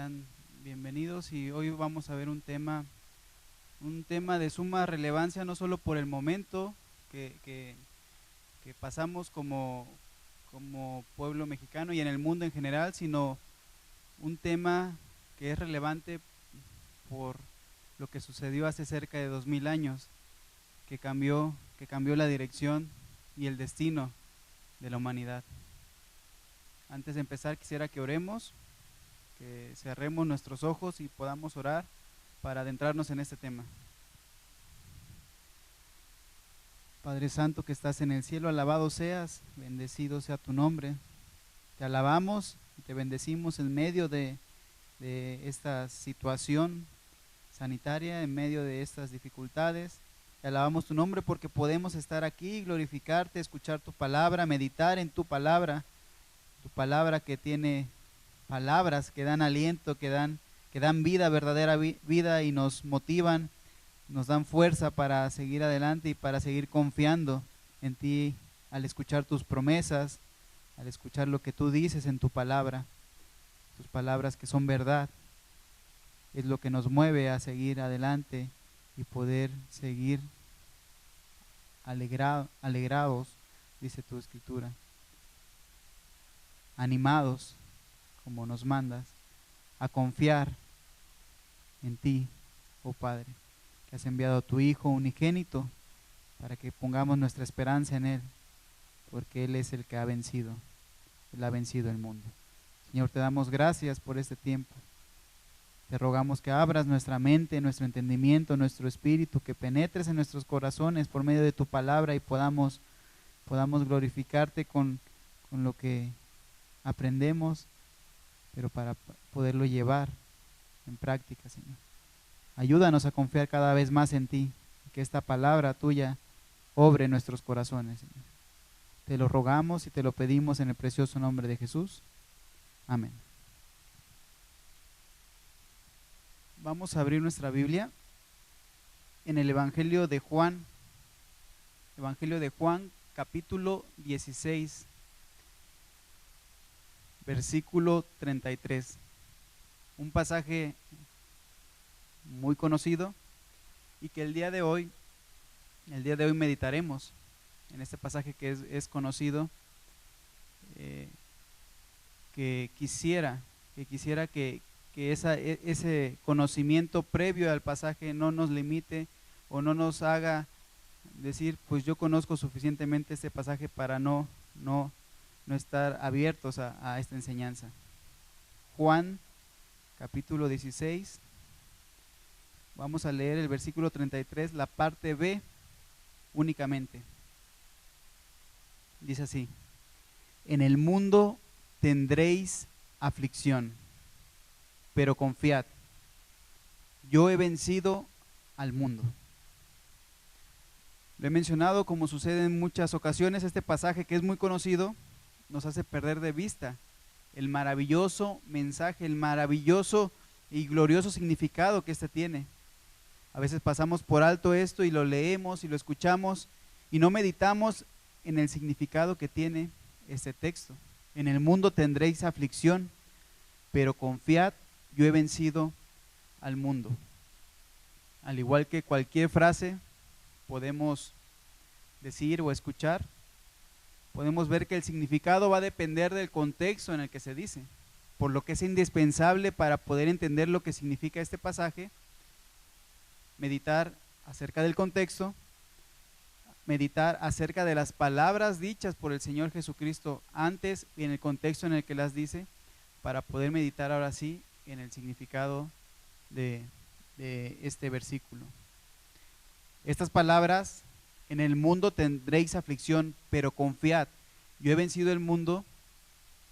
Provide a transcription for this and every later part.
Sean bienvenidos y hoy vamos a ver un tema de suma relevancia, no solo por el momento que pasamos como pueblo mexicano y en el mundo en general, sino un tema que es relevante por lo que sucedió hace cerca de 2000 años, que cambió la dirección y el destino de la humanidad. Antes de empezar, quisiera que oremos, que cerremos nuestros ojos y podamos orar para adentrarnos en este tema. Padre Santo que estás en el cielo, alabado seas, bendecido sea tu nombre. Te alabamos y te bendecimos en medio de esta situación sanitaria, en medio de estas dificultades. Te alabamos tu nombre porque podemos estar aquí, glorificarte, escuchar tu palabra, meditar en tu palabra que tiene palabras que dan aliento, que dan vida, verdadera vida, y nos motivan, nos dan fuerza para seguir adelante y para seguir confiando en ti al escuchar tus promesas, al escuchar lo que tú dices en tu palabra, tus palabras que son verdad. Es lo que nos mueve a seguir adelante y poder seguir alegrados, dice tu escritura, animados como nos mandas, a confiar en ti, oh Padre, que has enviado a tu Hijo unigénito para que pongamos nuestra esperanza en Él, porque Él es el que ha vencido, Él ha vencido el mundo. Señor, te damos gracias por este tiempo. Te rogamos que abras nuestra mente, nuestro entendimiento, nuestro espíritu, que penetres en nuestros corazones por medio de tu palabra y podamos glorificarte con lo que aprendemos, pero para poderlo llevar en práctica, Señor. Ayúdanos a confiar cada vez más en ti, que esta palabra tuya obre en nuestros corazones, Señor. Te lo rogamos y te lo pedimos en el precioso nombre de Jesús. Amén. Vamos a abrir nuestra Biblia en el Evangelio de Juan, capítulo 16, versículo 33. Un pasaje muy conocido y que el día de hoy meditaremos en este pasaje que es conocido, que quisiera que ese conocimiento previo al pasaje no nos limite o no nos haga decir, pues yo conozco suficientemente este pasaje para no estar abiertos a esta enseñanza. Juan, capítulo 16, vamos a leer el versículo 33, la parte B únicamente. Dice así: en el mundo tendréis aflicción, pero confiad, yo he vencido al mundo. Lo he mencionado, como sucede en muchas ocasiones, este pasaje que es muy conocido nos hace perder de vista el maravilloso mensaje, el maravilloso y glorioso significado que este tiene. A veces pasamos por alto esto y lo leemos y lo escuchamos y no meditamos en el significado que tiene este texto. En el mundo tendréis aflicción, pero confiad, yo he vencido al mundo. Al igual que cualquier frase podemos decir o escuchar, podemos ver que el significado va a depender del contexto en el que se dice, por lo que es indispensable para poder entender lo que significa este pasaje, meditar acerca del contexto, meditar acerca de las palabras dichas por el Señor Jesucristo antes y en el contexto en el que las dice, para poder meditar ahora sí en el significado de este versículo. Estas palabras: en el mundo tendréis aflicción, pero confiad, yo he vencido el mundo,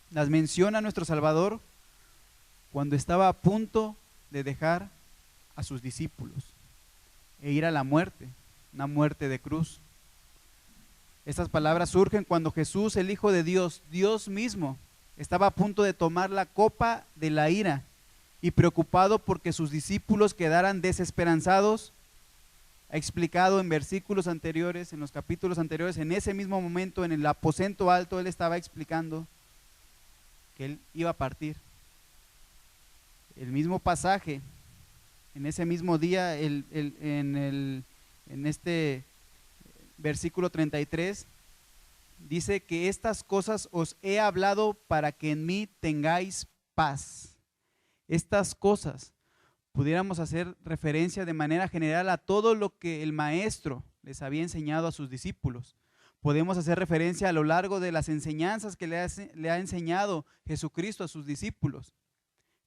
las menciona nuestro Salvador cuando estaba a punto de dejar a sus discípulos e ir a la muerte, una muerte de cruz. Estas palabras surgen cuando Jesús, el Hijo de Dios, Dios mismo, estaba a punto de tomar la copa de la ira y preocupado porque sus discípulos quedaran desesperanzados. Ha explicado en versículos anteriores, en los capítulos anteriores, en ese mismo momento, en el aposento alto, Él estaba explicando que Él iba a partir. el mismo pasaje, en ese mismo día, en este versículo 33, dice que estas cosas os he hablado para que en mí tengáis paz. Estas cosas, pudiéramos hacer referencia de manera general a todo lo que el maestro les había enseñado a sus discípulos. Podemos hacer referencia a lo largo de las enseñanzas que le ha enseñado Jesucristo a sus discípulos.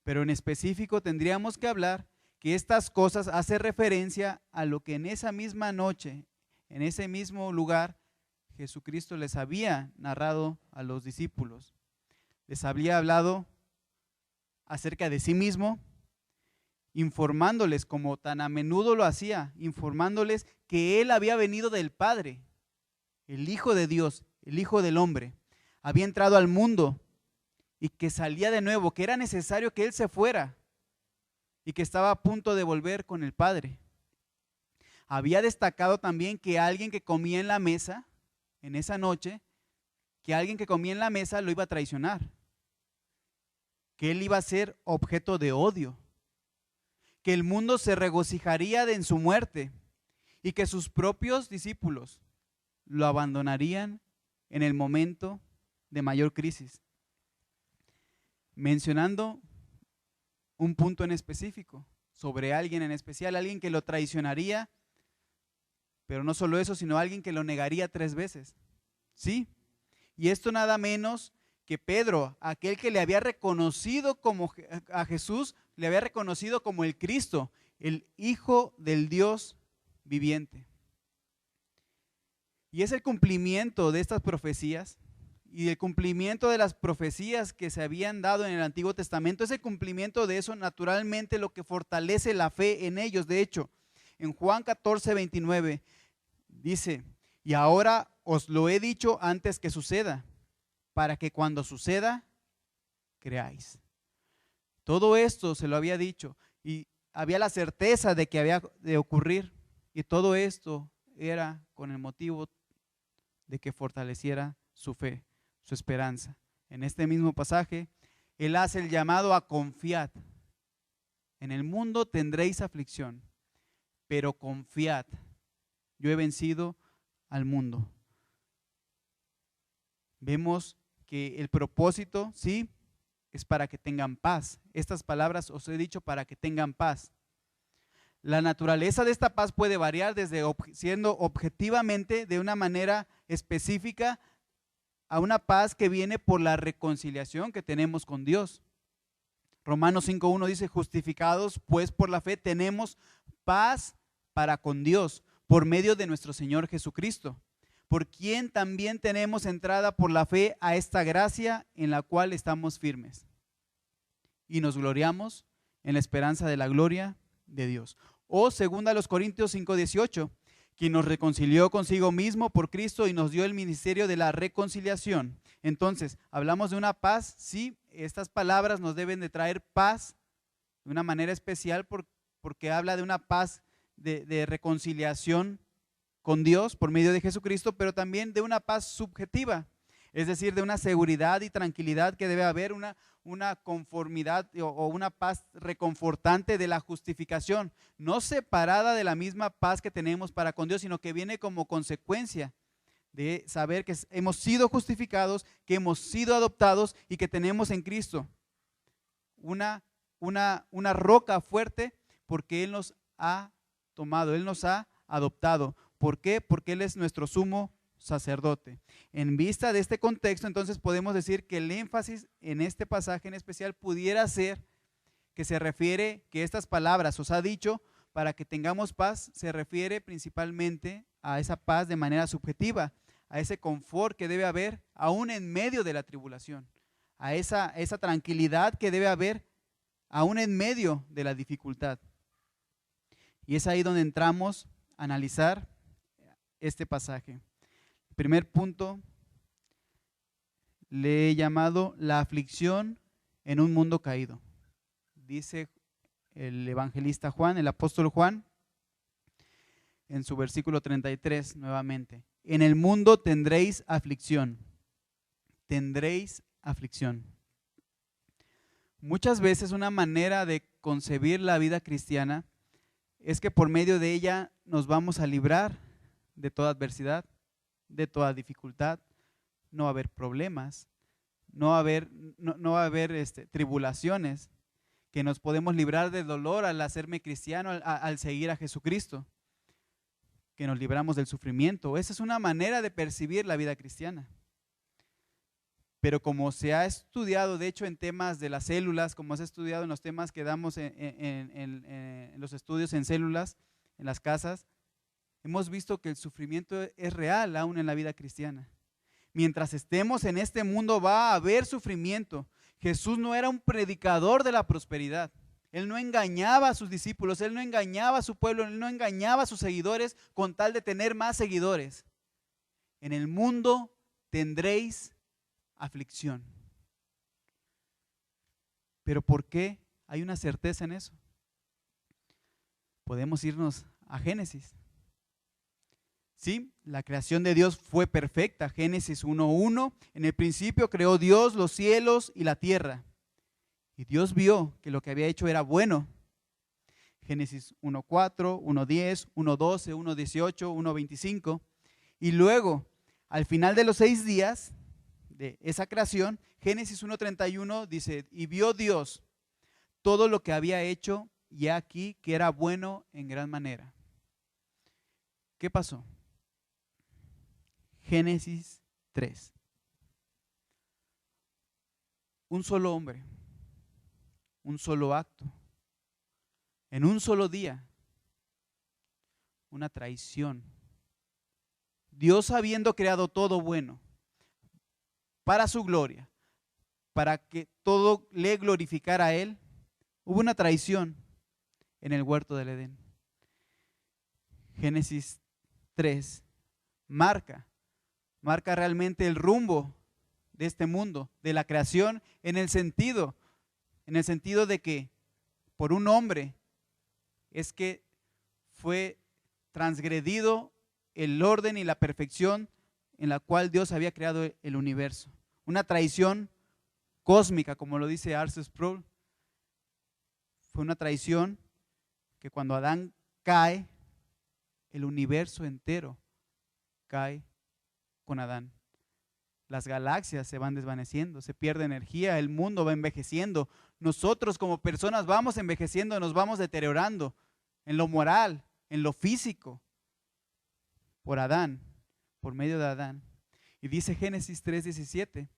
Pero en específico tendríamos que hablar que estas cosas hacen referencia a lo que en esa misma noche, en ese mismo lugar, Jesucristo les había narrado a los discípulos. Les había hablado acerca de sí mismo, informándoles, como tan a menudo lo hacía, informándoles que Él había venido del Padre, el Hijo de Dios, el Hijo del hombre, había entrado al mundo y que salía de nuevo, que era necesario que Él se fuera y que estaba a punto de volver con el Padre. Había destacado también que alguien que comía en la mesa, en esa noche, que alguien que comía en la mesa lo iba a traicionar, que Él iba a ser objeto de odio, que el mundo se regocijaría en su muerte y que sus propios discípulos lo abandonarían en el momento de mayor crisis. Mencionando un punto en específico, sobre alguien en especial, alguien que lo traicionaría, pero no solo eso, sino alguien que lo negaría 3 veces. ¿Sí? Y esto nada menos que Pedro, aquel que le había reconocido como a Jesús, le había reconocido como el Cristo, el Hijo del Dios viviente. Y es el cumplimiento de estas profecías y el cumplimiento de las profecías que se habían dado en el Antiguo Testamento, es el cumplimiento de eso naturalmente lo que fortalece la fe en ellos. De hecho, en Juan 14:29 dice: y ahora os lo he dicho antes que suceda, para que cuando suceda, creáis. Todo esto se lo había dicho y había la certeza de que había de ocurrir, y todo esto era con el motivo de que fortaleciera su fe, su esperanza. En este mismo pasaje, Él hace el llamado a confiad. En el mundo tendréis aflicción, pero confiad, yo he vencido al mundo. Vemos que el propósito, sí, es para que tengan paz. Estas palabras os he dicho para que tengan paz. La naturaleza de esta paz puede variar desde siendo objetivamente de una manera específica a una paz que viene por la reconciliación que tenemos con Dios. Romanos 5:1 dice: justificados pues por la fe tenemos paz para con Dios por medio de nuestro Señor Jesucristo, por quien también tenemos entrada por la fe a esta gracia en la cual estamos firmes y nos gloriamos en la esperanza de la gloria de Dios. O 2 Corintios 5:18, quien nos reconcilió consigo mismo por Cristo y nos dio el ministerio de la reconciliación. Entonces, hablamos de una paz, sí, estas palabras nos deben de traer paz de una manera especial porque habla de una paz de reconciliación con Dios por medio de Jesucristo, pero también de una paz subjetiva, es decir, de una seguridad y tranquilidad que debe haber, una conformidad o una paz reconfortante de la justificación, no separada de la misma paz que tenemos para con Dios, sino que viene como consecuencia de saber que hemos sido justificados, que hemos sido adoptados y que tenemos en Cristo una roca fuerte, porque Él nos ha tomado, Él nos ha adoptado. ¿Por qué? Porque Él es nuestro sumo sacerdote. En vista de este contexto, entonces podemos decir que el énfasis en este pasaje en especial pudiera ser que se refiere, que estas palabras os ha dicho para que tengamos paz, se refiere principalmente a esa paz de manera subjetiva, a ese confort que debe haber aún en medio de la tribulación, a esa tranquilidad que debe haber aún en medio de la dificultad. Y es ahí donde entramos a analizar este pasaje. Primer punto, le he llamado la aflicción en un mundo caído. Dice el evangelista Juan, el apóstol Juan, en su versículo 33 nuevamente: en el mundo tendréis aflicción, tendréis aflicción. Muchas veces una manera de concebir la vida cristiana es que por medio de ella nos vamos a librar de toda adversidad, de toda dificultad. No va a haber problemas, no va a haber tribulaciones, que nos podemos librar del dolor al hacerme cristiano, al seguir a Jesucristo, que nos libramos del sufrimiento. Esa es una manera de percibir la vida cristiana. Pero como se ha estudiado, de hecho, en temas de las células, como se ha estudiado en los temas que damos en los estudios en células, en las casas, hemos visto que el sufrimiento es real aún en la vida cristiana. Mientras estemos en este mundo va a haber sufrimiento. Jesús no era un predicador de la prosperidad. Él no engañaba a sus discípulos, Él no engañaba a su pueblo, Él no engañaba a sus seguidores con tal de tener más seguidores. En el mundo tendréis aflicción. ¿Pero por qué hay una certeza en eso? Podemos irnos a Génesis. Sí, la creación de Dios fue perfecta. Génesis 1:1. En el principio creó Dios los cielos y la tierra. Y Dios vio que lo que había hecho era bueno. Génesis 1:4, 1:10, 1:12, 1:18, 1:25. Y luego, al final de los 6 días de esa creación, Génesis 1:31 dice, y vio Dios todo lo que había hecho, y aquí que era bueno en gran manera. ¿Qué pasó? Génesis 3. Un solo hombre, un solo acto, en un solo día, una traición. Dios habiendo creado todo bueno para su gloria, para que todo le glorificara a Él, hubo una traición en el huerto del Edén. Génesis 3 marca realmente el rumbo de este mundo, de la creación, en el sentido de que por un hombre es que fue transgredido el orden y la perfección en la cual Dios había creado el universo. Una traición cósmica, como lo dice R.C. Sproul. Fue una traición que cuando Adán cae, el universo entero cae con Adán. Las galaxias se van desvaneciendo, se pierde energía, el mundo va envejeciendo. Nosotros como personas vamos envejeciendo, nos vamos deteriorando en lo moral, en lo físico, por Adán, por medio de Adán. Y dice Génesis 3:17,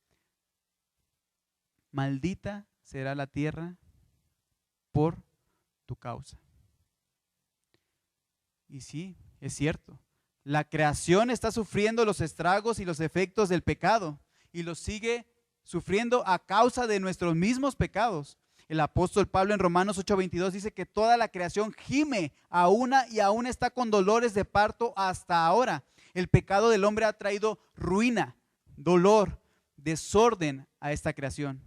maldita será la tierra por tu causa. Y sí, es cierto. La creación está sufriendo los estragos y los efectos del pecado y los sigue sufriendo a causa de nuestros mismos pecados. El apóstol Pablo en Romanos 8:22 dice que toda la creación gime a una y aún está con dolores de parto hasta ahora. El pecado del hombre ha traído ruina, dolor, desorden a esta creación.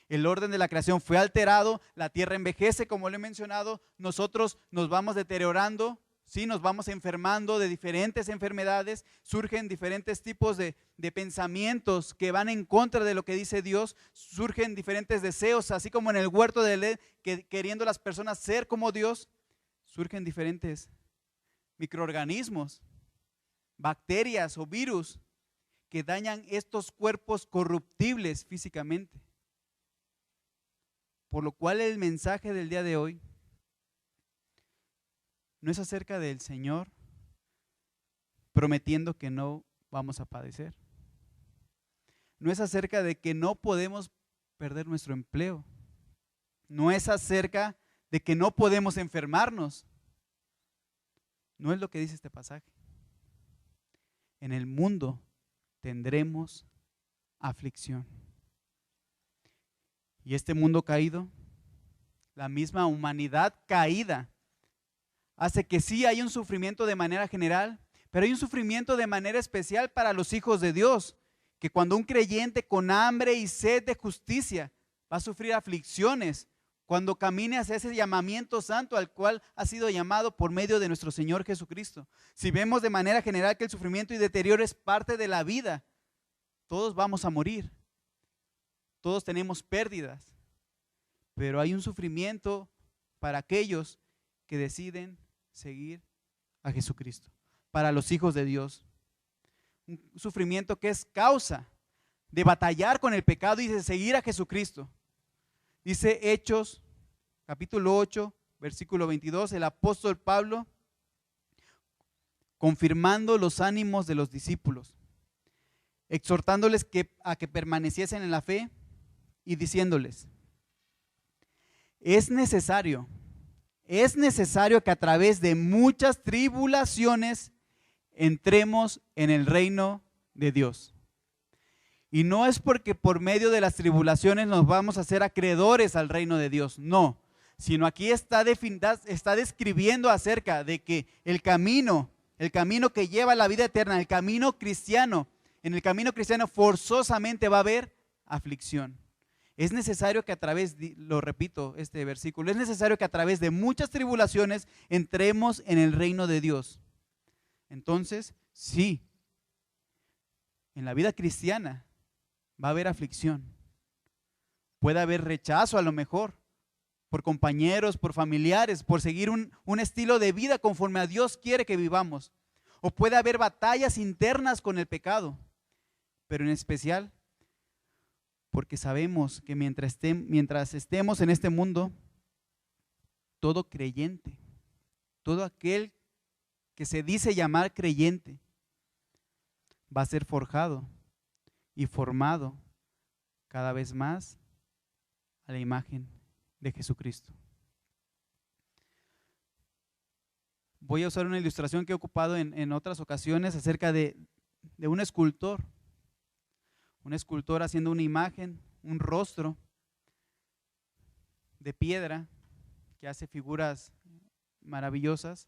El orden de la creación fue alterado, la tierra envejece, como lo he mencionado, nosotros nos vamos deteriorando. Sí, nos vamos enfermando de diferentes enfermedades, surgen diferentes tipos de pensamientos que van en contra de lo que dice Dios, surgen diferentes deseos, así como en el huerto de Edén, queriendo las personas ser como Dios, surgen diferentes microorganismos, bacterias o virus que dañan estos cuerpos corruptibles físicamente. Por lo cual el mensaje del día de hoy no es acerca del Señor prometiendo que no vamos a padecer. No es acerca de que no podemos perder nuestro empleo. No es acerca de que no podemos enfermarnos. No es lo que dice este pasaje. En el mundo tendremos aflicción. Y este mundo caído, la misma humanidad caída, hace que sí hay un sufrimiento de manera general, pero hay un sufrimiento de manera especial para los hijos de Dios, que cuando un creyente con hambre y sed de justicia va a sufrir aflicciones, cuando camine hacia ese llamamiento santo al cual ha sido llamado por medio de nuestro Señor Jesucristo. Si vemos de manera general que el sufrimiento y deterioro es parte de la vida, todos vamos a morir, todos tenemos pérdidas, pero hay un sufrimiento para aquellos que deciden seguir a Jesucristo, para los hijos de Dios. Un sufrimiento que es causa de batallar con el pecado y de seguir a Jesucristo. Dice Hechos, capítulo 8, versículo 22, el apóstol Pablo, confirmando los ánimos de los discípulos, exhortándoles a que permaneciesen en la fe y diciéndoles: es necesario que a través de muchas tribulaciones entremos en el reino de Dios. Y no es porque por medio de las tribulaciones nos vamos a hacer acreedores al reino de Dios, no, sino aquí está describiendo acerca de que el camino que lleva a la vida eterna, el camino cristiano, en el camino cristiano forzosamente va a haber aflicción. Es necesario que a través, lo repito este versículo, es necesario que a través de muchas tribulaciones entremos en el reino de Dios. Entonces, sí, en la vida cristiana va a haber aflicción. Puede haber rechazo a lo mejor por compañeros, por familiares, por seguir un estilo de vida conforme a Dios quiere que vivamos. O puede haber batallas internas con el pecado, pero en especial porque sabemos que mientras estemos en este mundo, todo creyente, todo aquel que se dice llamar creyente, va a ser forjado y formado cada vez más a la imagen de Jesucristo. Voy a usar una ilustración que he ocupado en otras ocasiones acerca de un escultor. Un escultor haciendo una imagen, un rostro de piedra que hace figuras maravillosas.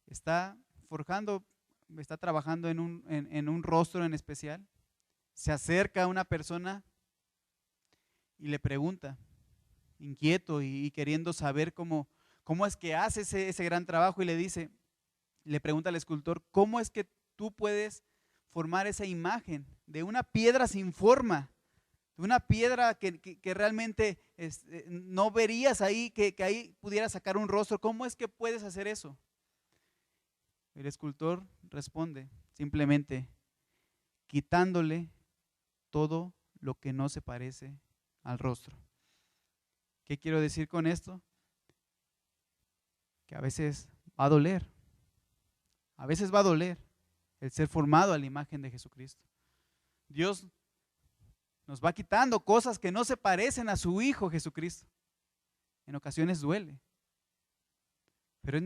Está forjando, está trabajando en un rostro en especial. Se acerca a una persona y le pregunta, inquieto y queriendo saber cómo es que hace ese gran trabajo, y le pregunta al escultor: ¿cómo es que tú puedes formar esa imagen de una piedra sin forma, de una piedra que realmente no verías ahí, que ahí pudiera sacar un rostro? ¿Cómo es que puedes hacer eso? El escultor responde simplemente quitándole todo lo que no se parece al rostro. ¿Qué quiero decir con esto? Que a veces va a doler. A veces va a doler el ser formado a la imagen de Jesucristo. Dios nos va quitando cosas que no se parecen a su Hijo Jesucristo. En ocasiones duele. Pero es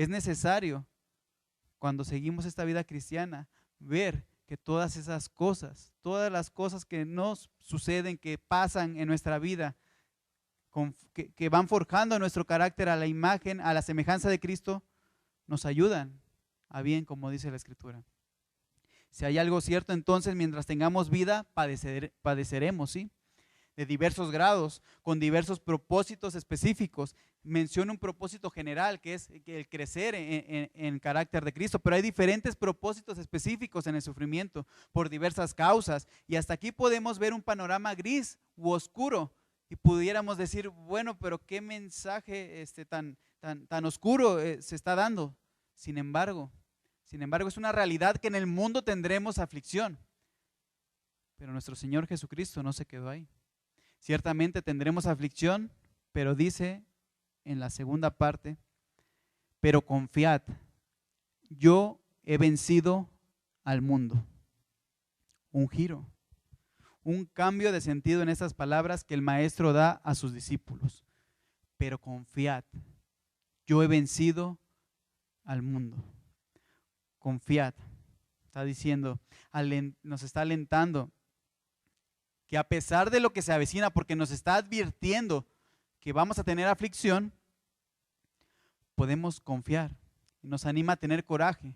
necesario cuando seguimos esta vida cristiana, ver que todas esas cosas, todas las cosas que nos suceden, que pasan en nuestra vida, que van forjando nuestro carácter a la imagen, a la semejanza de Cristo, nos ayudan a bien, como dice la Escritura. Si hay algo cierto, entonces mientras tengamos vida, padeceremos, ¿sí? De diversos grados, con diversos propósitos específicos. Menciono un propósito general, que es el crecer en carácter de Cristo, pero hay diferentes propósitos específicos en el sufrimiento por diversas causas, y hasta aquí podemos ver un panorama gris u oscuro, y pudiéramos decir, bueno, pero qué mensaje tan oscuro se está dando. Sin embargo, es una realidad que en el mundo tendremos aflicción, pero nuestro Señor Jesucristo no se quedó ahí. Ciertamente tendremos aflicción, pero dice en la segunda parte: pero confiad, yo he vencido al mundo. Un giro, un cambio de sentido en estas palabras que el Maestro da a sus discípulos. Pero confiad, yo he vencido al mundo. Confiad, está diciendo, nos está alentando que a pesar de lo que se avecina, porque nos está advirtiendo que vamos a tener aflicción, podemos confiar, y nos anima a tener coraje.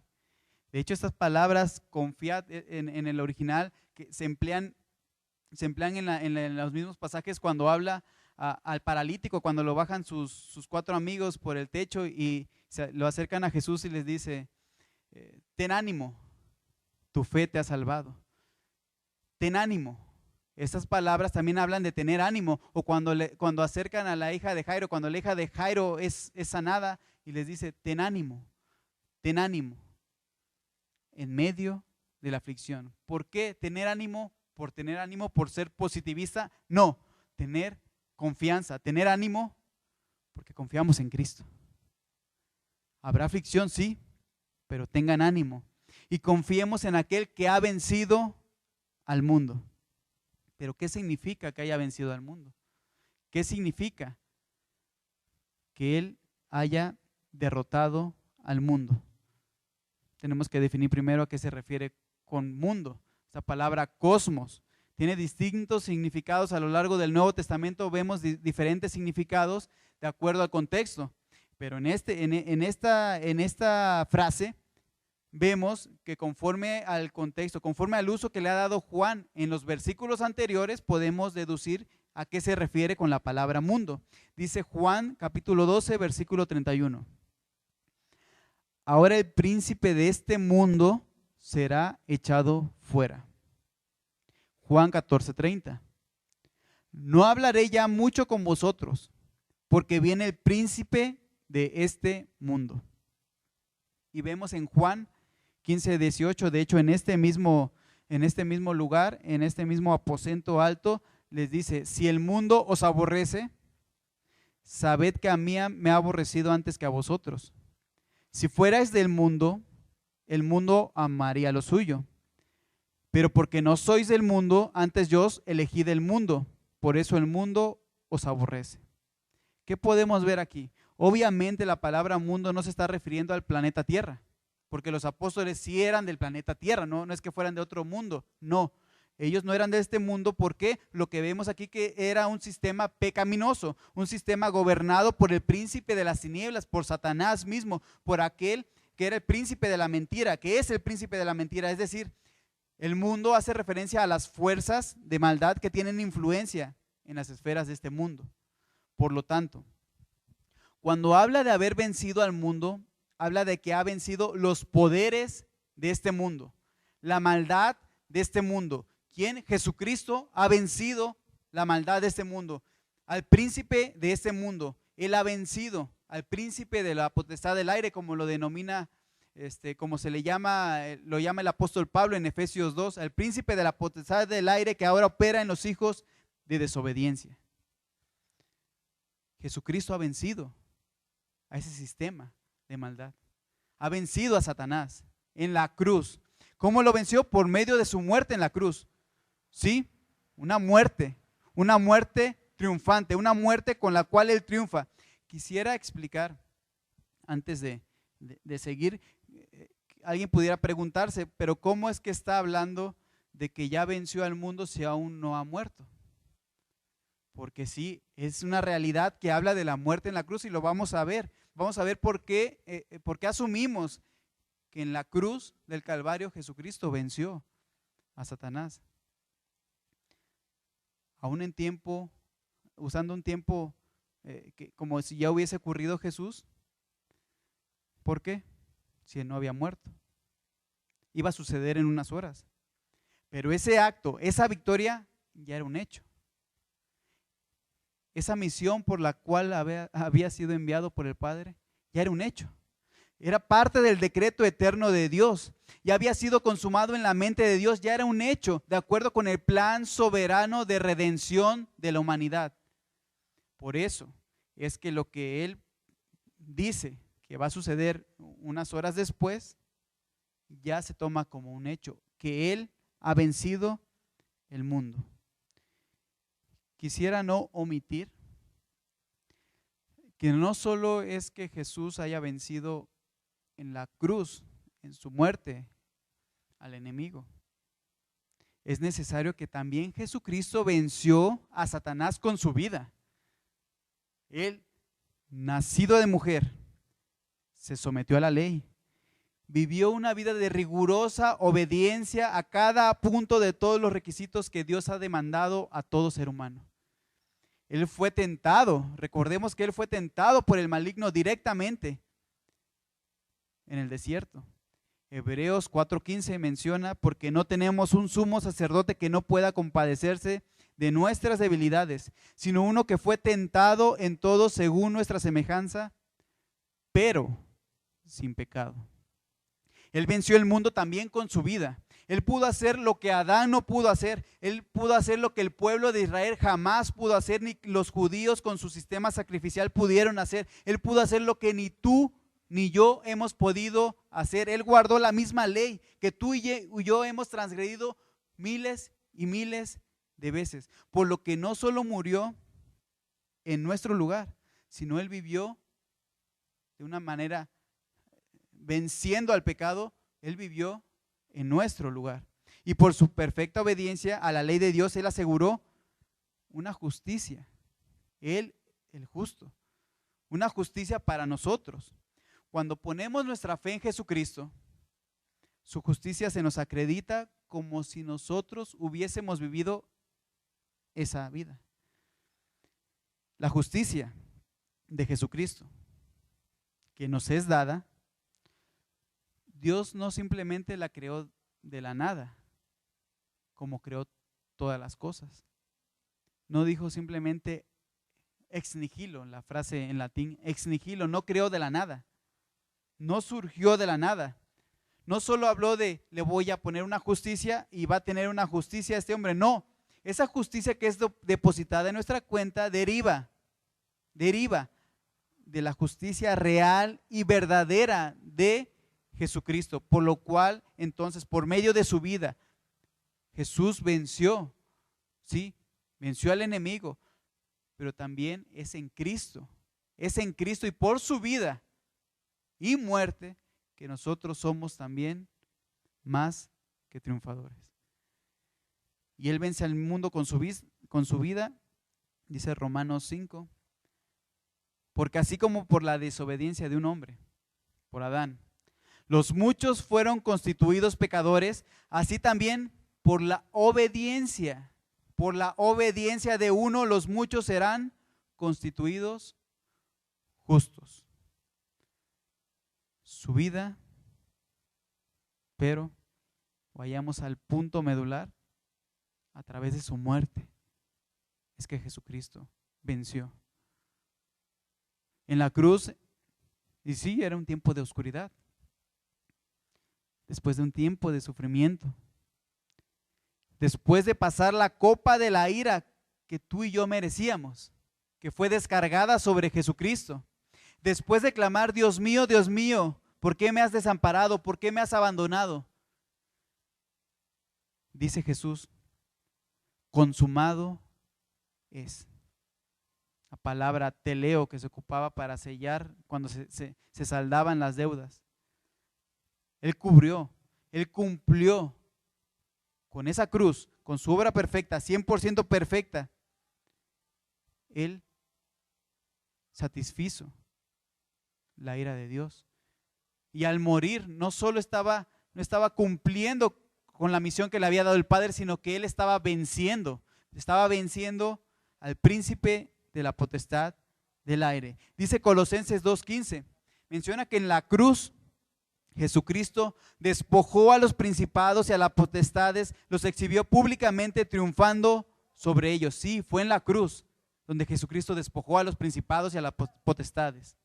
De hecho, estas palabras confiad en el original que se emplean en los mismos pasajes cuando habla al paralítico, cuando lo bajan sus 4 amigos por el techo y lo acercan a Jesús y les dice: ten ánimo, tu fe te ha salvado. Ten ánimo, Estas palabras también hablan de tener ánimo. O cuando acercan a la hija de Jairo, cuando la hija de Jairo es sanada y les dice, ten ánimo en medio de la aflicción. ¿Por qué tener ánimo? ¿Por tener ánimo? ¿Por ser positivista? No, tener confianza, tener ánimo porque confiamos en Cristo. Habrá aflicción, sí, pero tengan ánimo y confiemos en aquel que ha vencido al mundo. Pero ¿qué significa que haya vencido al mundo? ¿Qué significa que Él haya derrotado al mundo? Tenemos que definir primero a qué se refiere con mundo. Esta palabra cosmos tiene distintos significados a lo largo del Nuevo Testamento. Vemos diferentes significados de acuerdo al contexto. Pero en esta frase vemos que conforme al contexto, conforme al uso que le ha dado Juan en los versículos anteriores, podemos deducir a qué se refiere con la palabra mundo. Dice Juan capítulo 12, versículo 31. Ahora el príncipe de este mundo será echado fuera. Juan 14:30. No hablaré ya mucho con vosotros, porque viene el príncipe de este mundo. Y vemos en Juan 15:18, de hecho en este mismo lugar, en este mismo aposento alto, les dice, si el mundo os aborrece, sabed que a mí me ha aborrecido antes que a vosotros. Si fuerais del mundo, el mundo amaría lo suyo. Pero porque no sois del mundo, antes yo os elegí del mundo. Por eso el mundo os aborrece. ¿Qué podemos ver aquí? Obviamente la palabra mundo no se está refiriendo al planeta Tierra, porque los apóstoles sí eran del planeta Tierra, no es que fueran de otro mundo, no. Ellos no eran de este mundo porque lo que vemos aquí que era un sistema pecaminoso, un sistema gobernado por el príncipe de las tinieblas, por Satanás mismo, por aquel que era el príncipe de la mentira, que es el príncipe de la mentira. Es decir, el mundo hace referencia a las fuerzas de maldad que tienen influencia en las esferas de este mundo. Por lo tanto, cuando habla de haber vencido al mundo, habla de que ha vencido los poderes de este mundo, la maldad de este mundo. ¿Quién? Jesucristo ha vencido la maldad de este mundo, al príncipe de este mundo. Él ha vencido al príncipe de la potestad del aire, como lo denomina, como se le llama, lo llama el apóstol Pablo en Efesios 2, al príncipe de la potestad del aire que ahora opera en los hijos de desobediencia. Jesucristo ha vencido a ese sistema de maldad. Ha vencido a Satanás en la cruz. ¿Cómo lo venció? Por medio de su muerte en la cruz. Sí, una muerte triunfante, una muerte con la cual Él triunfa. Quisiera explicar, antes de seguir, alguien pudiera preguntarse, pero ¿cómo es que está hablando de que ya venció al mundo si aún no ha muerto? Porque sí, es una realidad que habla de la muerte en la cruz y lo vamos a ver. Vamos a ver por qué asumimos que en la cruz del Calvario Jesucristo venció a Satanás. Aún en tiempo, usando un tiempo como si ya hubiese ocurrido Jesús. ¿Por qué? Si él no había muerto. Iba a suceder en unas horas. Pero ese acto, esa victoria ya era un hecho. Esa misión por la cual había sido enviado por el Padre, ya era un hecho. Era parte del decreto eterno de Dios. Ya había sido consumado en la mente de Dios, ya era un hecho, de acuerdo con el plan soberano de redención de la humanidad. Por eso es que lo que Él dice que va a suceder unas horas después, ya se toma como un hecho, que Él ha vencido el mundo. Quisiera no omitir que no solo es que Jesús haya vencido en la cruz, en su muerte, al enemigo. Es necesario que también Jesucristo venció a Satanás con su vida. Él, nacido de mujer, se sometió a la ley. Vivió una vida de rigurosa obediencia a cada punto de todos los requisitos que Dios ha demandado a todo ser humano. Él fue tentado, recordemos que Él fue tentado por el maligno directamente en el desierto. Hebreos 4:15 menciona, porque no tenemos un sumo sacerdote que no pueda compadecerse de nuestras debilidades, sino uno que fue tentado en todo según nuestra semejanza, pero sin pecado. Él venció el mundo también con su vida. Él pudo hacer lo que Adán no pudo hacer. Él pudo hacer lo que el pueblo de Israel jamás pudo hacer, ni los judíos con su sistema sacrificial pudieron hacer. Él pudo hacer lo que ni tú ni yo hemos podido hacer. Él guardó la misma ley que tú y yo hemos transgredido miles y miles de veces. Por lo que no solo murió en nuestro lugar, sino Él vivió de una manera venciendo al pecado. Él vivió en nuestro lugar. Y por su perfecta obediencia a la ley de Dios, Él aseguró una justicia. Él, el justo, una justicia para nosotros. Cuando ponemos nuestra fe en Jesucristo, su justicia se nos acredita como si nosotros hubiésemos vivido esa vida. La justicia de Jesucristo que nos es dada, Dios no simplemente la creó de la nada, como creó todas las cosas. No dijo simplemente ex nihilo, la frase en latín, ex nihilo, no creó de la nada. No surgió de la nada. No solo habló de le voy a poner una justicia y va a tener una justicia este hombre. No, esa justicia que es depositada en nuestra cuenta deriva de la justicia real y verdadera de Jesucristo. Por lo cual, entonces, por medio de su vida, Jesús venció, ¿sí? Venció al enemigo, pero también es en Cristo y por su vida y muerte que nosotros somos también más que triunfadores. Y Él vence al mundo con su vida, dice Romanos 5, porque así como por la desobediencia de un hombre, por Adán, los muchos fueron constituidos pecadores, así también por la obediencia de uno, los muchos serán constituidos justos. Su vida, pero vayamos al punto medular, a través de su muerte, es que Jesucristo venció. En la cruz, y sí, era un tiempo de oscuridad, después de un tiempo de sufrimiento, después de pasar la copa de la ira que tú y yo merecíamos, que fue descargada sobre Jesucristo, después de clamar, Dios mío, ¿por qué me has desamparado? ¿Por qué me has abandonado? Dice Jesús, consumado es. La palabra teleo que se ocupaba para sellar cuando se saldaban las deudas. Él cubrió, Él cumplió con esa cruz, con su obra perfecta, 100% perfecta. Él satisfizo la ira de Dios. Y al morir no solo no estaba cumpliendo con la misión que le había dado el Padre, sino que Él estaba venciendo al príncipe de la potestad del aire. Dice Colosenses 2:15, menciona que en la cruz Jesucristo despojó a los principados y a las potestades, los exhibió públicamente triunfando sobre ellos. Sí, fue en la cruz donde Jesucristo despojó a los principados y a las potestades.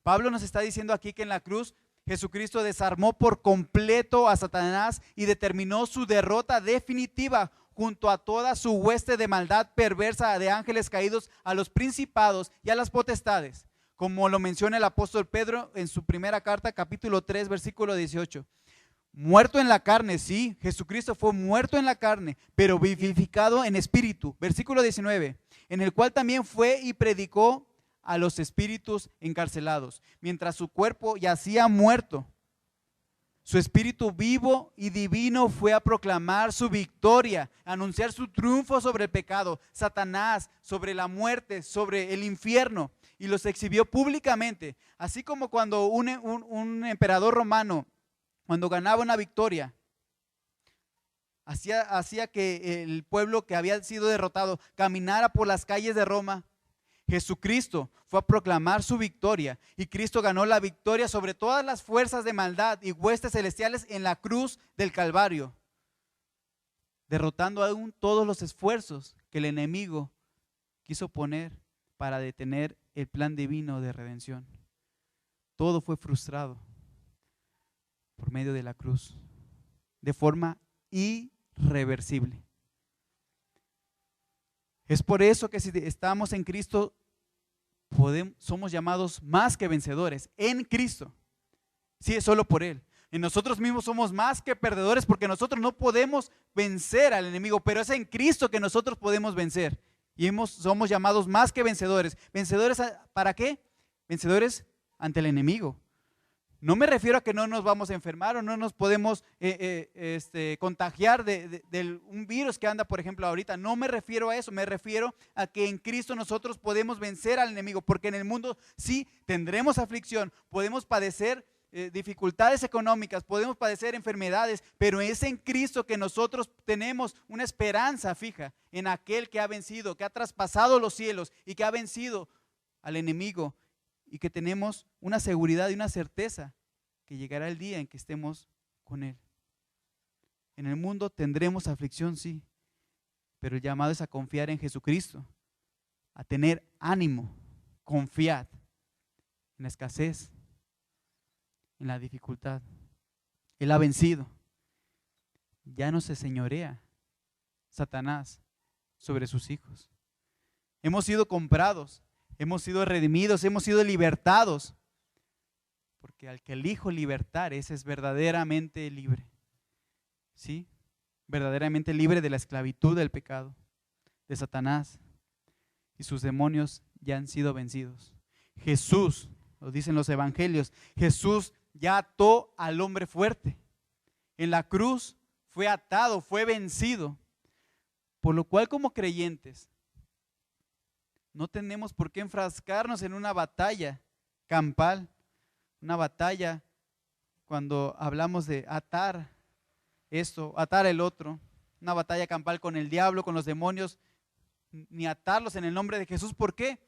Pablo nos está diciendo aquí que en la cruz Jesucristo desarmó por completo a Satanás y determinó su derrota definitiva junto a toda su hueste de maldad perversa de ángeles caídos, a los principados y a las potestades, como lo menciona el apóstol Pedro en su primera carta, capítulo 3, versículo 18. Muerto en la carne, sí, Jesucristo fue muerto en la carne, pero vivificado en espíritu. Versículo 19, en el cual también fue y predicó a los espíritus encarcelados, mientras su cuerpo yacía muerto. Su espíritu vivo y divino fue a proclamar su victoria, a anunciar su triunfo sobre el pecado, Satanás, sobre la muerte, sobre el infierno, y los exhibió públicamente. Así como cuando un emperador romano, cuando ganaba una victoria, hacía que el pueblo que había sido derrotado caminara por las calles de Roma. Jesucristo fue a proclamar su victoria y Cristo ganó la victoria sobre todas las fuerzas de maldad y huestes celestiales en la cruz del Calvario, derrotando aún todos los esfuerzos que el enemigo quiso poner para detener el plan divino de redención. Todo fue frustrado por medio de la cruz, de forma irreversible. Es por eso que si estamos en Cristo, somos llamados más que vencedores en Cristo. Sí, es solo por Él. En nosotros mismos somos más que perdedores porque nosotros no podemos vencer al enemigo, pero es en Cristo que nosotros podemos vencer. Y somos llamados más que vencedores. ¿Vencedores para qué? Vencedores ante el enemigo. No me refiero a que no nos vamos a enfermar o no nos podemos contagiar de un virus que anda, por ejemplo, ahorita. No me refiero a eso, me refiero a que en Cristo nosotros podemos vencer al enemigo, porque en el mundo sí tendremos aflicción, podemos padecer dificultades económicas, podemos padecer enfermedades, pero es en Cristo que nosotros tenemos una esperanza fija en aquel que ha vencido, que ha traspasado los cielos y que ha vencido al enemigo. Y que tenemos una seguridad y una certeza que llegará el día en que estemos con Él. En el mundo tendremos aflicción, sí, pero el llamado es a confiar en Jesucristo, a tener ánimo, confiad en la escasez, en la dificultad. Él ha vencido. Ya no se señorea Satanás sobre sus hijos. Hemos sido comprados. Hemos sido redimidos, hemos sido libertados, porque al que el Hijo libertar, ese es verdaderamente libre, ¿sí? Verdaderamente libre de la esclavitud del pecado, de Satanás, y sus demonios ya han sido vencidos. Jesús, lo dicen los evangelios, Jesús ya ató al hombre fuerte. En la cruz fue atado, fue vencido, por lo cual como creyentes, no tenemos por qué enfrascarnos en una batalla campal, una batalla cuando hablamos de atar esto, atar el otro, una batalla campal con el diablo, con los demonios, ni atarlos en el nombre de Jesús. ¿Por qué?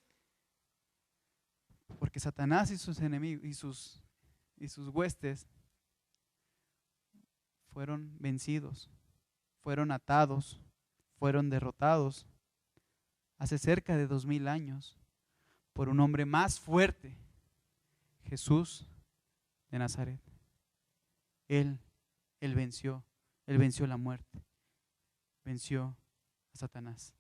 Porque Satanás y sus enemigos y sus huestes fueron vencidos, fueron atados, fueron derrotados hace cerca de 2000 años por un hombre más fuerte, Jesús de Nazaret. Él venció la muerte, venció a Satanás.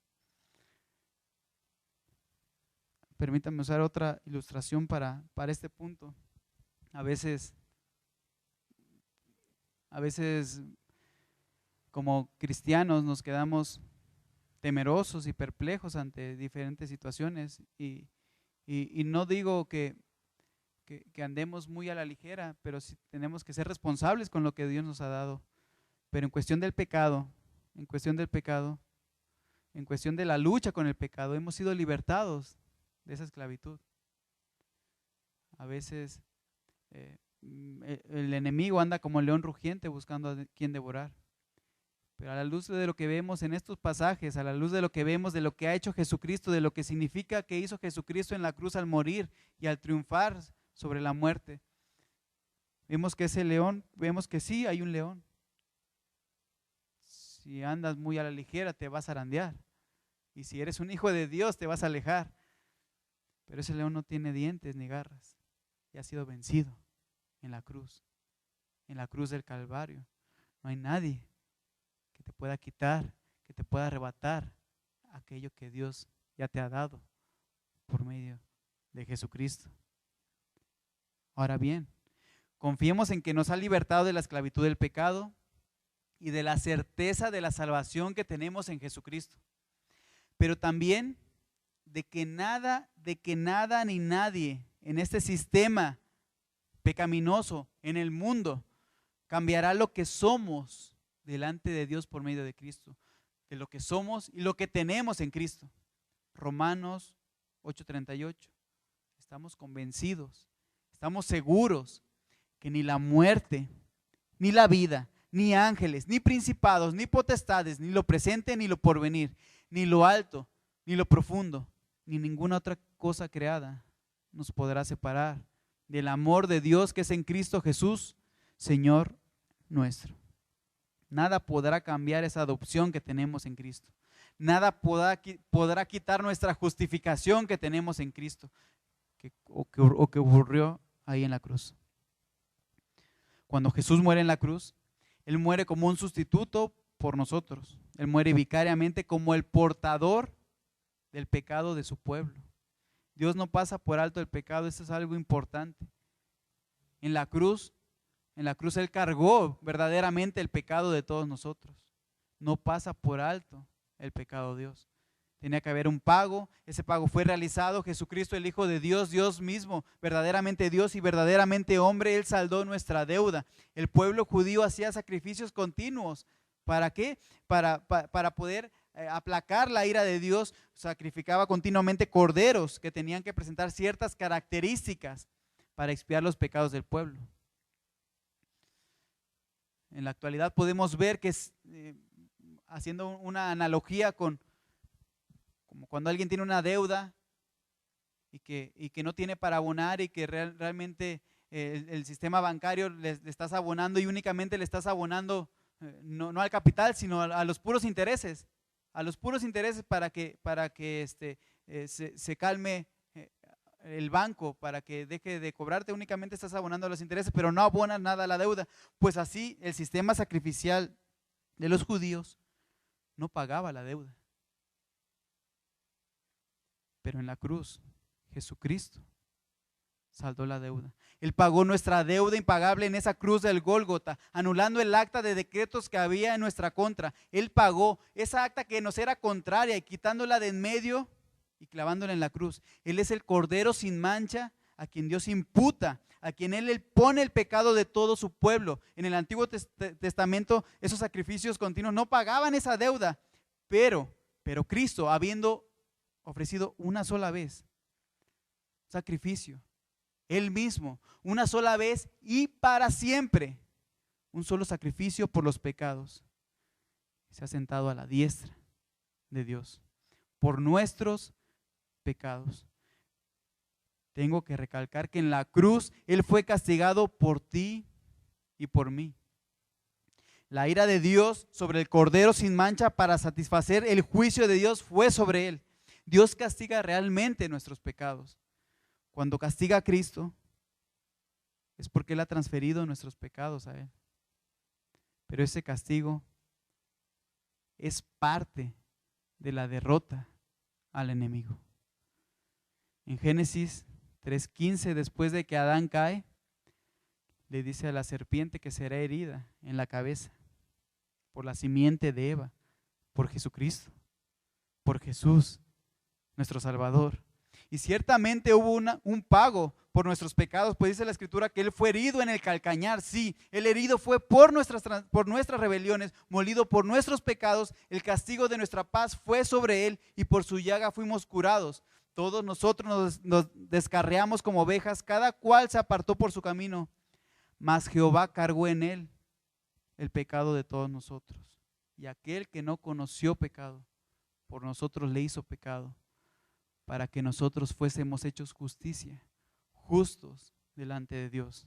Permítanme usar otra ilustración para este punto. A veces como cristianos nos quedamos temerosos y perplejos ante diferentes situaciones y no digo que andemos muy a la ligera, pero sí tenemos que ser responsables con lo que Dios nos ha dado. Pero en cuestión del pecado, en cuestión de la lucha con el pecado, hemos sido libertados de esa esclavitud. A veces el enemigo anda como el león rugiente buscando a quien devorar. Pero a la luz de lo que vemos en estos pasajes, a la luz de lo que vemos de lo que ha hecho Jesucristo, de lo que significa que hizo Jesucristo en la cruz al morir y al triunfar sobre la muerte, vemos que ese león, vemos que sí hay un león. Si andas muy a la ligera te vas a zarandear, y si eres un hijo de Dios te vas a alejar. Pero ese león no tiene dientes ni garras y ha sido vencido en la cruz del Calvario. No hay nadie que te pueda quitar, que te pueda arrebatar aquello que Dios ya te ha dado por medio de Jesucristo. Ahora bien, confiemos en que nos ha libertado de la esclavitud del pecado y de la certeza de la salvación que tenemos en Jesucristo. Pero también de que nada ni nadie en este sistema pecaminoso, en el mundo, cambiará lo que somos delante de Dios por medio de Cristo, de lo que somos y lo que tenemos en Cristo. Romanos 8:38. Estamos convencidos, estamos seguros que ni la muerte, ni la vida, ni ángeles, ni principados, ni potestades, ni lo presente, ni lo porvenir, ni lo alto, ni lo profundo, ni ninguna otra cosa creada nos podrá separar del amor de Dios que es en Cristo Jesús, Señor nuestro. Nada podrá cambiar esa adopción que tenemos en Cristo. Nada podrá quitar nuestra justificación que tenemos en Cristo o que ocurrió ahí en la cruz. Cuando Jesús muere en la cruz, Él muere como un sustituto por nosotros. Él muere vicariamente como el portador del pecado de su pueblo. Dios no pasa por alto el pecado, eso es algo importante. En la cruz Él cargó verdaderamente el pecado de todos nosotros. No pasa por alto el pecado de Dios. Tenía que haber un pago, ese pago fue realizado. Jesucristo, el Hijo de Dios, Dios mismo, verdaderamente Dios y verdaderamente hombre, Él saldó nuestra deuda. El pueblo judío hacía sacrificios continuos. ¿Para qué? Para poder aplacar la ira de Dios, sacrificaba continuamente corderos que tenían que presentar ciertas características para expiar los pecados del pueblo. En la actualidad podemos ver que haciendo una analogía como cuando alguien tiene una deuda y que no tiene para abonar y que realmente el sistema bancario le estás abonando y únicamente le estás abonando no al capital, sino a los puros intereses, para que se calme el banco, para que deje de cobrarte. Únicamente estás abonando a los intereses, pero no abonas nada a la deuda. Pues así el sistema sacrificial de los judíos no pagaba la deuda. Pero en la cruz, Jesucristo saldó la deuda. Él pagó nuestra deuda impagable en esa cruz del Gólgota, anulando el acta de decretos que había en nuestra contra. Él pagó esa acta que nos era contraria y quitándola de en medio y clavándola en la cruz. Él es el Cordero sin mancha a quien Dios imputa, a quien Él pone el pecado de todo su pueblo. En el Antiguo Testamento esos sacrificios continuos no pagaban esa deuda, pero Cristo, habiendo ofrecido una sola vez sacrificio, Él mismo, una sola vez y para siempre, un solo sacrificio por los pecados, se ha sentado a la diestra de Dios por nuestros pecados. Tengo que recalcar que en la cruz Él fue castigado por ti y por mí. La ira de Dios sobre el Cordero sin mancha para satisfacer el juicio de Dios fue sobre Él. Dios castiga realmente nuestros pecados. Cuando castiga a Cristo es porque Él ha transferido nuestros pecados a Él. Pero ese castigo es parte de la derrota al enemigo. En Génesis 3:15, después de que Adán cae, le dice a la serpiente que será herida en la cabeza por la simiente de Eva, por Jesucristo, por Jesús, nuestro Salvador. Y ciertamente hubo un pago por nuestros pecados, pues dice la Escritura que Él fue herido en el calcañar. Sí, el herido fue por nuestras rebeliones, molido por nuestros pecados. El castigo de nuestra paz fue sobre Él y por su llaga fuimos curados. Todos nosotros nos descarriamos como ovejas, cada cual se apartó por su camino, mas Jehová cargó en Él el pecado de todos nosotros. Y aquel que no conoció pecado, por nosotros le hizo pecado, para que nosotros fuésemos hechos justicia, justos delante de Dios.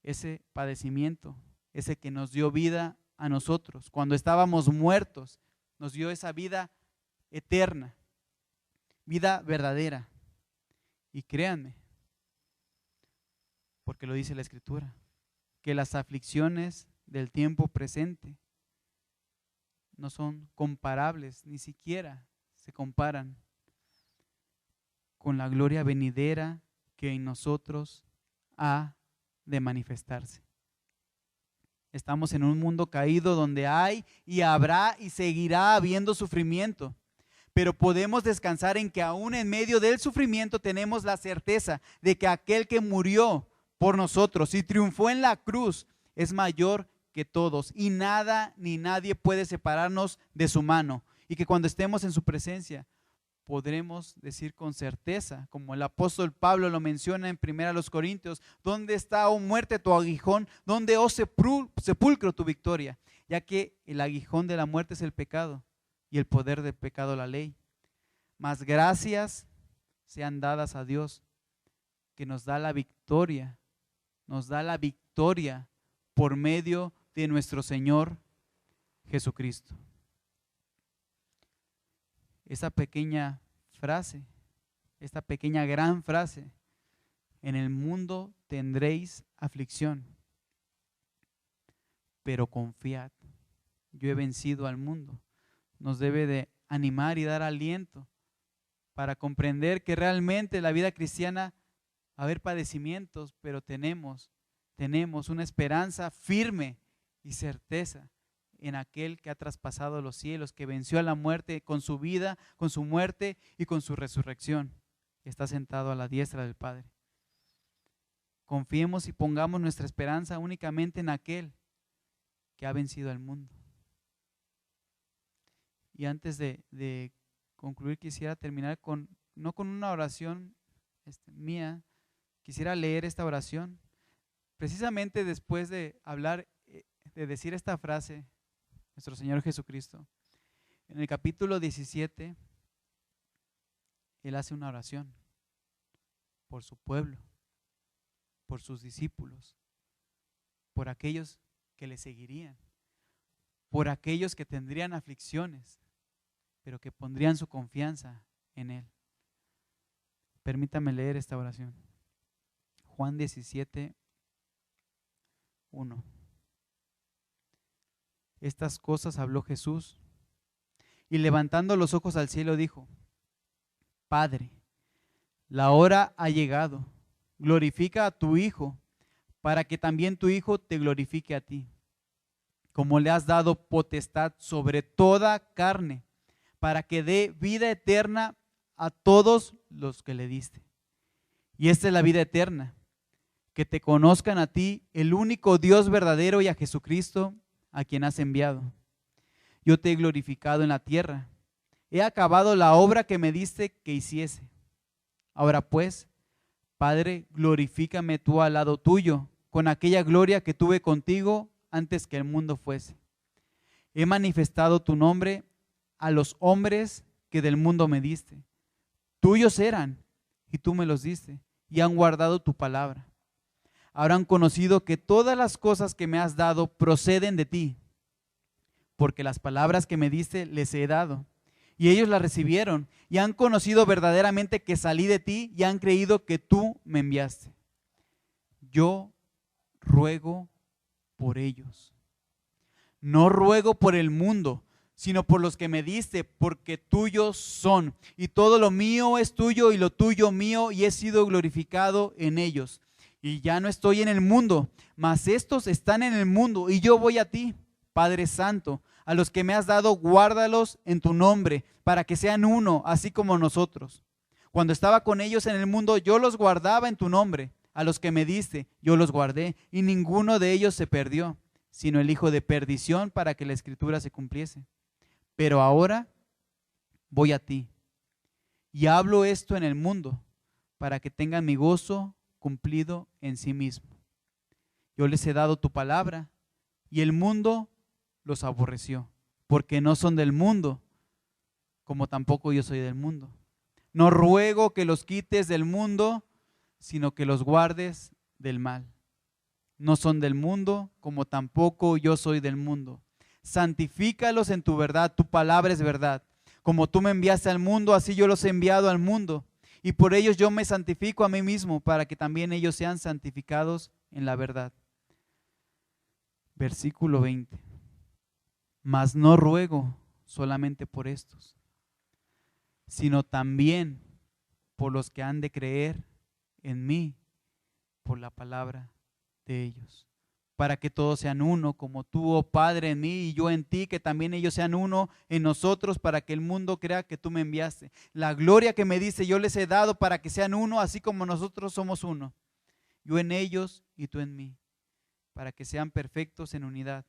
Ese padecimiento, ese que nos dio vida a nosotros, cuando estábamos muertos, nos dio esa vida eterna, vida verdadera. Y créanme, porque lo dice la Escritura, que las aflicciones del tiempo presente no son comparables, ni siquiera se comparan con la gloria venidera que en nosotros ha de manifestarse. Estamos en un mundo caído donde hay y habrá y seguirá habiendo sufrimiento, pero podemos descansar en que aún en medio del sufrimiento tenemos la certeza de que aquel que murió por nosotros y triunfó en la cruz es mayor que todos y nada ni nadie puede separarnos de su mano, y que cuando estemos en su presencia podremos decir con certeza, como el apóstol Pablo lo menciona en 1 Corintios, ¿dónde está, oh muerte, tu aguijón? ¿Dónde, oh sepulcro, tu victoria? Ya que el aguijón de la muerte es el pecado y el poder del pecado la ley. Mas gracias sean dadas a Dios, que nos da la victoria por medio de nuestro Señor Jesucristo. Esa pequeña frase, esta pequeña gran frase, en el mundo tendréis aflicción, pero confiad, yo he vencido al mundo, nos debe de animar y dar aliento para comprender que realmente la vida cristiana va a haber padecimientos, pero tenemos una esperanza firme y certeza en aquel que ha traspasado los cielos, que venció a la muerte con su vida, con su muerte y con su resurrección, que está sentado a la diestra del Padre. Confiemos y pongamos nuestra esperanza únicamente en aquel que ha vencido al mundo. Y antes de concluir, quisiera terminar no con una oración mía, quisiera leer esta oración, precisamente después de hablar, de decir esta frase, nuestro Señor Jesucristo. En el capítulo 17, Él hace una oración por su pueblo, por sus discípulos, por aquellos que le seguirían, por aquellos que tendrían aflicciones, pero que pondrían su confianza en Él. Permítame leer esta oración. Juan 17, 1. Estas cosas habló Jesús y levantando los ojos al cielo dijo: Padre, la hora ha llegado, glorifica a tu Hijo, para que también tu Hijo te glorifique a ti, como le has dado potestad sobre toda carne, para que dé vida eterna a todos los que le diste. Y esta es la vida eterna, que te conozcan a ti, el único Dios verdadero, y a Jesucristo, a quien has enviado. Yo te he glorificado en la tierra, he acabado la obra que me diste que hiciese. Ahora pues, Padre, glorifícame tú al lado tuyo, con aquella gloria que tuve contigo antes que el mundo fuese. He manifestado tu nombre a los hombres que del mundo me diste. Tuyos eran, y tú me los diste, y han guardado tu palabra. Habrán conocido que todas las cosas que me has dado proceden de ti, porque las palabras que me diste les he dado, y ellos las recibieron, y han conocido verdaderamente que salí de ti, y han creído que tú me enviaste. Yo ruego por ellos. No ruego por el mundo, sino por los que me diste, porque tuyos son, y todo lo mío es tuyo, y lo tuyo mío, y he sido glorificado en ellos. Y ya no estoy en el mundo, mas estos están en el mundo, y yo voy a ti, Padre Santo. A los que me has dado, guárdalos en tu nombre, para que sean uno, así como nosotros. Cuando estaba con ellos en el mundo, yo los guardaba en tu nombre. A los que me diste, yo los guardé, y ninguno de ellos se perdió, sino el hijo de perdición, para que la escritura se cumpliese. Pero ahora voy a ti, y hablo esto en el mundo, para que tengan mi gozo cumplido en sí mismo. Yo les he dado tu palabra, y el mundo los aborreció, porque no son del mundo, como tampoco yo soy del mundo. No ruego que los quites del mundo, sino que los guardes del mal. No son del mundo, como tampoco yo soy del mundo. Santifícalos en tu verdad, tu palabra es verdad. Como tú me enviaste al mundo, así yo los he enviado al mundo. Y por ellos yo me santifico a mí mismo, para que también ellos sean santificados en la verdad. Versículo 20. Mas no ruego solamente por estos, sino también por los que han de creer en mí por la palabra de ellos, para que todos sean uno, como tú, oh Padre, en mí y yo en ti, que también ellos sean uno en nosotros, para que el mundo crea que tú me enviaste. La gloria que me diste yo les he dado, para que sean uno, así como nosotros somos uno. Yo en ellos y tú en mí, para que sean perfectos en unidad,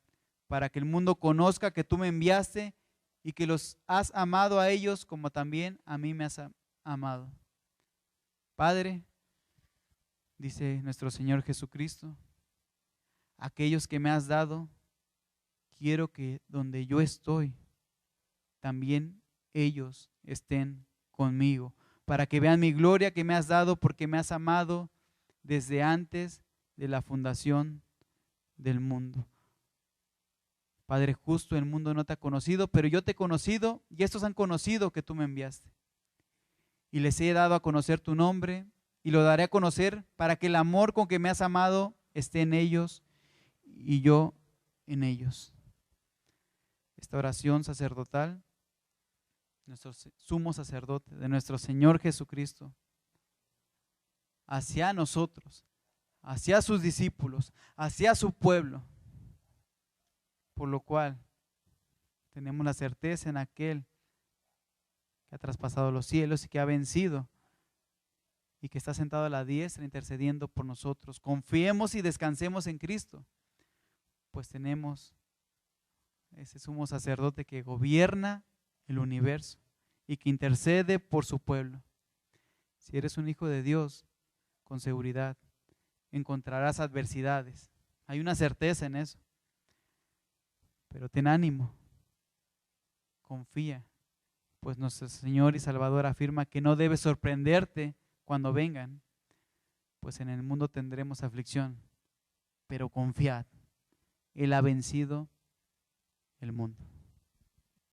para que el mundo conozca que tú me enviaste y que los has amado a ellos como también a mí me has amado. Padre, dice nuestro Señor Jesucristo, aquellos que me has dado, quiero que donde yo estoy, también ellos estén conmigo, para que vean mi gloria que me has dado, porque me has amado desde antes de la fundación del mundo. Padre justo, el mundo no te ha conocido, pero yo te he conocido y estos han conocido que tú me enviaste. Y les he dado a conocer tu nombre y lo daré a conocer para que el amor con que me has amado esté en ellos y yo en ellos. Esta oración sacerdotal, nuestro sumo sacerdote, de nuestro Señor Jesucristo, hacia nosotros, hacia sus discípulos, hacia su pueblo, por lo cual tenemos la certeza en aquel que ha traspasado los cielos y que ha vencido y que está sentado a la diestra intercediendo por nosotros. Confiemos y descansemos en Cristo, pues tenemos ese sumo sacerdote que gobierna el universo y que intercede por su pueblo. Si eres un hijo de Dios, con seguridad encontrarás adversidades. Hay una certeza en eso. Pero ten ánimo, confía, pues nuestro Señor y Salvador afirma que no debes sorprenderte cuando vengan, pues en el mundo tendremos aflicción, pero confiad, Él ha vencido el mundo.